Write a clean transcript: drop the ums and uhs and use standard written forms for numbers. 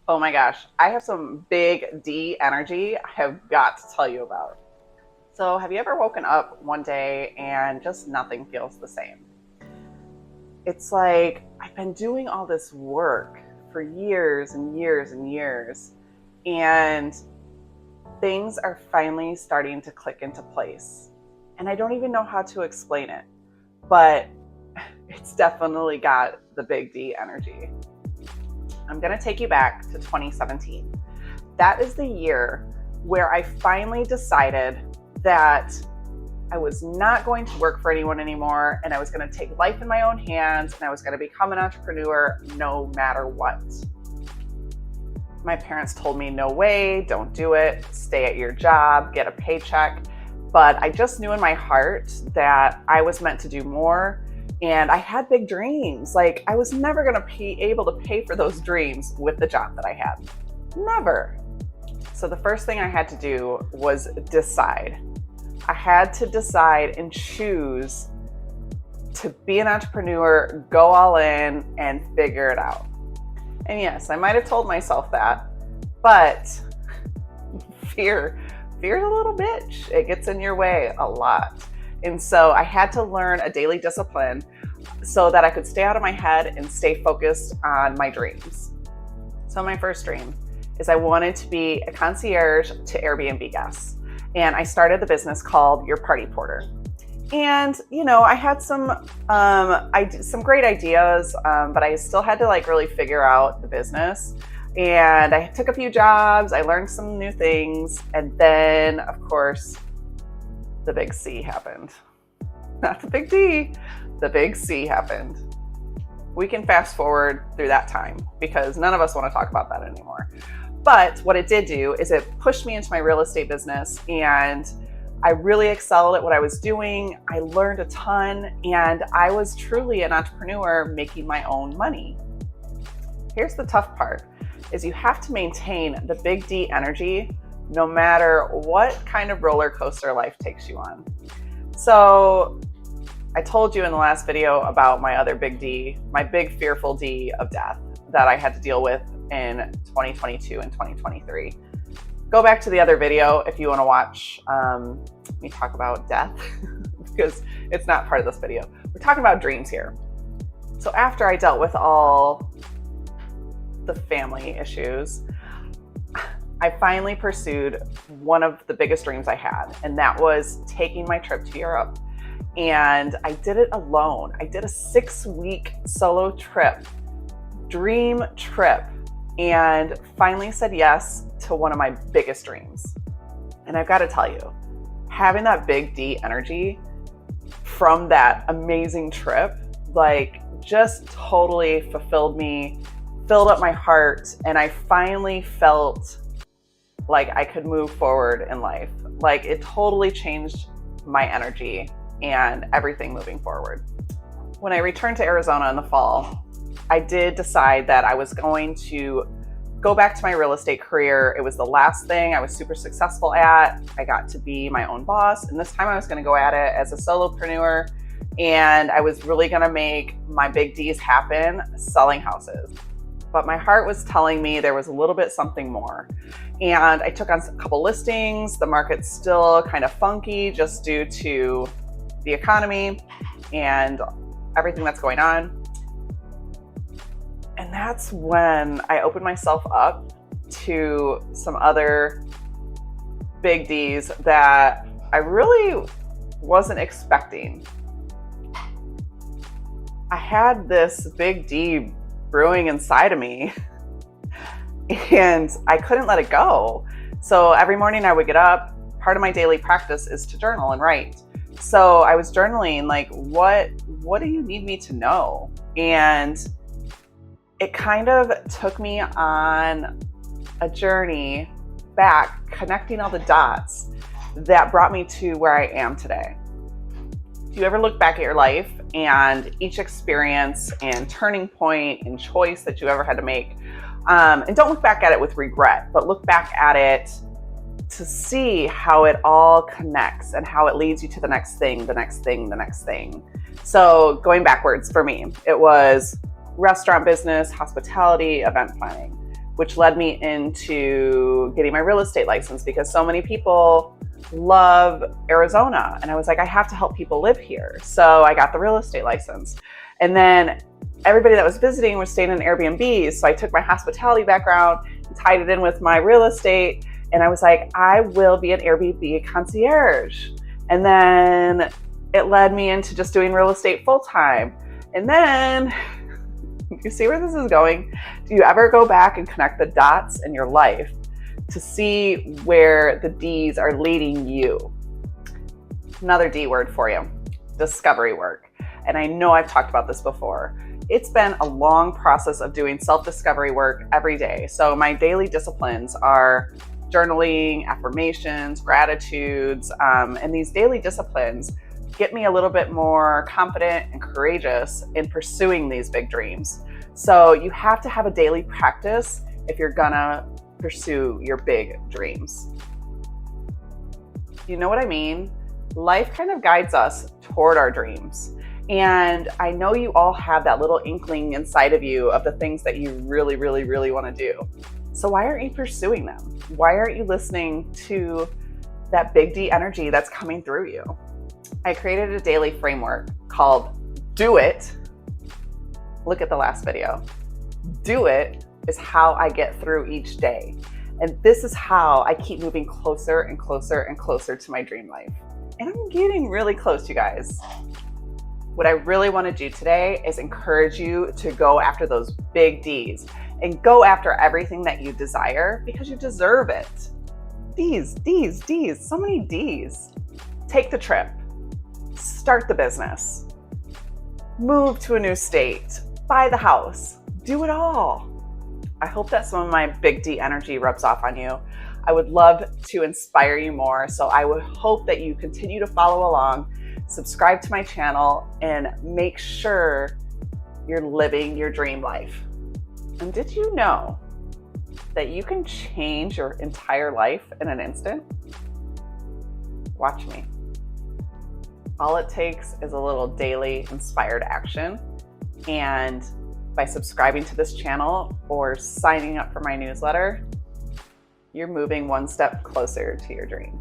Oh my gosh, I have some big D energy I have got to tell you about. So, have you ever woken up one day and just nothing feels the same? It's like I've been doing all this work for years and years and years, and things are finally starting to click into place. And I don't even know how to explain it, but it's definitely got the big D energy. I'm going to take you back to 2017. That is the year where I finally decided that I was not going to work for anyone anymore, and I was going to take life in my own hands, and I was going to become an entrepreneur no matter what. My parents told me, no way, don't do it, stay at your job, get a paycheck. But I just knew in my heart that I was meant to do more, and I had big dreams. Like, I was never going to be able to pay for those dreams with the job that I had. Never. So the first thing I had to do was decide. I had to decide and choose to be an entrepreneur, go all in, and figure it out. And yes, I might have told myself that, but fear's a little bitch. It gets in your way a lot. And so I had to learn a daily discipline so that I could stay out of my head and stay focused on my dreams. So my first dream is I wanted to be a concierge to Airbnb guests. And I started the business called Your Party Porter. And, I had some great ideas, but I still had to really figure out the business. And I took a few jobs, I learned some new things. And then, of course, the big C happened. Not the big D, the big C happened. We can fast forward through that time because none of us want to talk about that anymore. But what it did do is it pushed me into my real estate business, and I really excelled at what I was doing. I learned a ton, and I was truly an entrepreneur making my own money. Here's the tough part, is you have to maintain the big D energy no matter what kind of roller coaster life takes you on. So I told you in the last video about my other big D, my big fearful D of death that I had to deal with in 2022 and 2023. Go back to the other video if you want to watch me talk about death because it's not part of this video. We're talking about dreams here. So after I dealt with all the family issues, I finally pursued one of the biggest dreams I had, and that was taking my trip to Europe. And I did it alone. I did a 6-week solo trip, dream trip, and finally said yes to one of my biggest dreams. And I've got to tell you, having that big D energy from that amazing trip, just totally fulfilled me, filled up my heart, and I finally felt like I could move forward in life. It totally changed my energy and everything moving forward. When I returned to Arizona in the fall, I did decide that I was going to go back to my real estate career. It was the last thing I was super successful at. I got to be my own boss, and this time I was going to go at it as a solopreneur, and I was really going to make my big D's happen selling houses. But my heart was telling me there was a little bit something more. And I took on a couple listings. The market's still kind of funky just due to the economy and everything that's going on. And that's when I opened myself up to some other big D's that I really wasn't expecting. I had this big D brewing inside of me and I couldn't let it go. So every morning I would get up. Part of my daily practice is to journal and write. So I was journaling what do you need me to know? And it kind of took me on a journey back, connecting all the dots that brought me to where I am today. Do you ever look back at your life and each experience and turning point and choice that you ever had to make, and don't look back at it with regret, but look back at it to see how it all connects and how it leads you to the next thing, the next thing, the next thing. So going backwards for me, it was restaurant business, hospitality, event planning. which led me into getting my real estate license because so many people love Arizona. And I was like, I have to help people live here. So I got the real estate license. And then everybody that was visiting was staying in Airbnbs. So I took my hospitality background and tied it in with my real estate. And I was like, I will be an Airbnb concierge. And then it led me into just doing real estate full time. And then, you see where this is going? Do you ever go back and connect the dots in your life to see where the D's are leading you? Another D word for you, discovery work. And I know I've talked about this before. It's been a long process of doing self-discovery work every day. So my daily disciplines are journaling, affirmations, gratitudes, and these daily disciplines get me a little bit more confident and courageous in pursuing these big dreams. So you have to have a daily practice if you're gonna pursue your big dreams. You know what I mean? Life kind of guides us toward our dreams. And I know you all have that little inkling inside of you of the things that you really, really, really want to do. So why aren't you pursuing them? Why aren't you listening to that big D energy that's coming through you? I created a daily framework called Do It. Look at the last video. Do It is how I get through each day. And this is how I keep moving closer and closer and closer to my dream life. And I'm getting really close, you guys. What I really want to do today is encourage you to go after those big D's and go after everything that you desire because you deserve it. D's, so many D's. Take the trip, start the business, move to a new state, buy the house, do it all. I hope that some of my big D energy rubs off on you. I would love to inspire you more. So I would hope that you continue to follow along, subscribe to my channel, and make sure you're living your dream life. And did you know that you can change your entire life in an instant? Watch me. All it takes is a little daily inspired action. And by subscribing to this channel or signing up for my newsletter, you're moving one step closer to your dream.